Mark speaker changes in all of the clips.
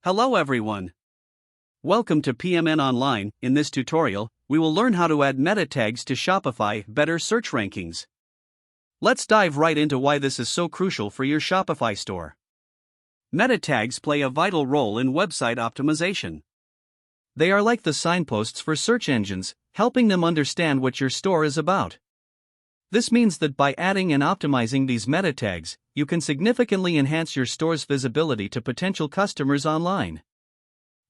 Speaker 1: Hello everyone. Welcome to PMN Online. In this tutorial, we will learn how to add meta tags to Shopify better search rankings. Let's dive right into why this is so crucial for your Shopify store. Meta tags play a vital role in website optimization. They are like the signposts for search engines, helping them understand what your store is about. This means that by adding and optimizing these meta tags, you can significantly enhance your store's visibility to potential customers online.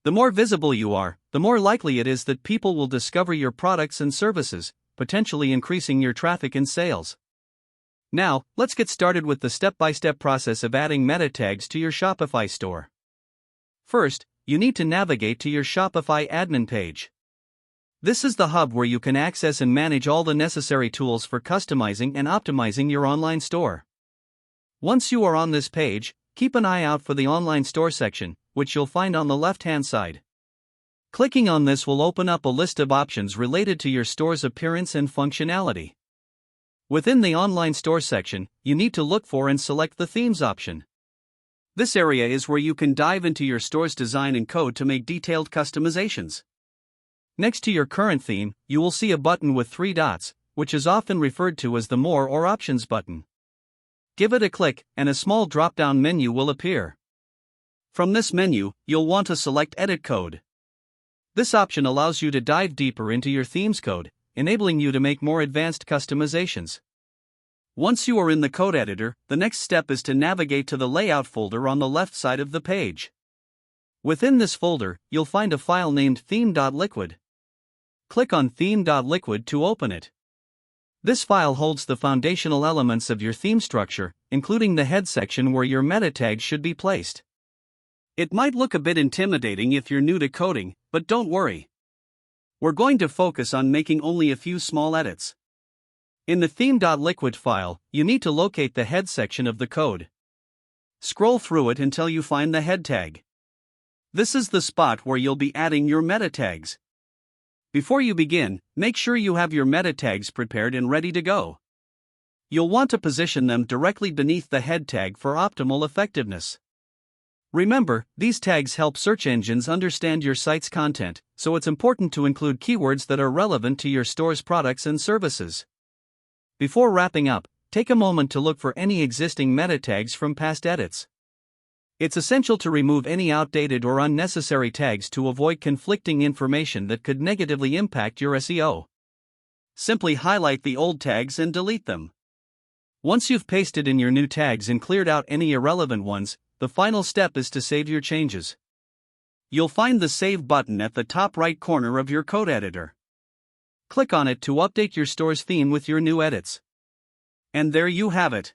Speaker 1: The more visible you are, the more likely it is that people will discover your products and services, potentially increasing your traffic and sales. Now, let's get started with the step-by-step process of adding meta tags to your Shopify store. First, you need to navigate to your Shopify admin page. This is the hub where you can access and manage all the necessary tools for customizing and optimizing your online store. Once you are on this page, keep an eye out for the online store section, which you'll find on the left-hand side. Clicking on this will open up a list of options related to your store's appearance and functionality. Within the online store section, you need to look for and select the themes option. This area is where you can dive into your store's design and code to make detailed customizations. Next to your current theme, you will see a button with 3 dots, which is often referred to as the More or Options button. Give it a click, and a small drop-down menu will appear. From this menu, you'll want to select Edit Code. This option allows you to dive deeper into your theme's code, enabling you to make more advanced customizations. Once you are in the code editor, the next step is to navigate to the Layout folder on the left side of the page. Within this folder, you'll find a file named theme.liquid. Click on theme.liquid to open it. This file holds the foundational elements of your theme structure, including the head section where your meta tags should be placed. It might look a bit intimidating if you're new to coding, but don't worry. We're going to focus on making only a few small edits. In the theme.liquid file, you need to locate the head section of the code. Scroll through it until you find the head tag. This is the spot where you'll be adding your meta tags. Before you begin, make sure you have your meta tags prepared and ready to go. You'll want to position them directly beneath the head tag for optimal effectiveness. Remember, these tags help search engines understand your site's content, so it's important to include keywords that are relevant to your store's products and services. Before wrapping up, take a moment to look for any existing meta tags from past edits. It's essential to remove any outdated or unnecessary tags to avoid conflicting information that could negatively impact your SEO. Simply highlight the old tags and delete them. Once you've pasted in your new tags and cleared out any irrelevant ones, the final step is to save your changes. You'll find the Save button at the top right corner of your code editor. Click on it to update your store's theme with your new edits. And there you have it.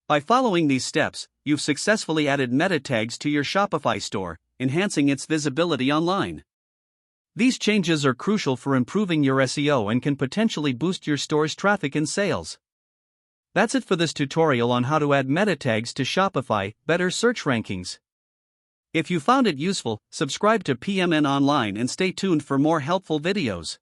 Speaker 1: By following these steps, you've successfully added meta tags to your Shopify store, enhancing its visibility online. These changes are crucial for improving your SEO and can potentially boost your store's traffic and sales. That's it for this tutorial on how to add meta tags to Shopify better search rankings. If you found it useful, subscribe to PMN Online and stay tuned for more helpful videos.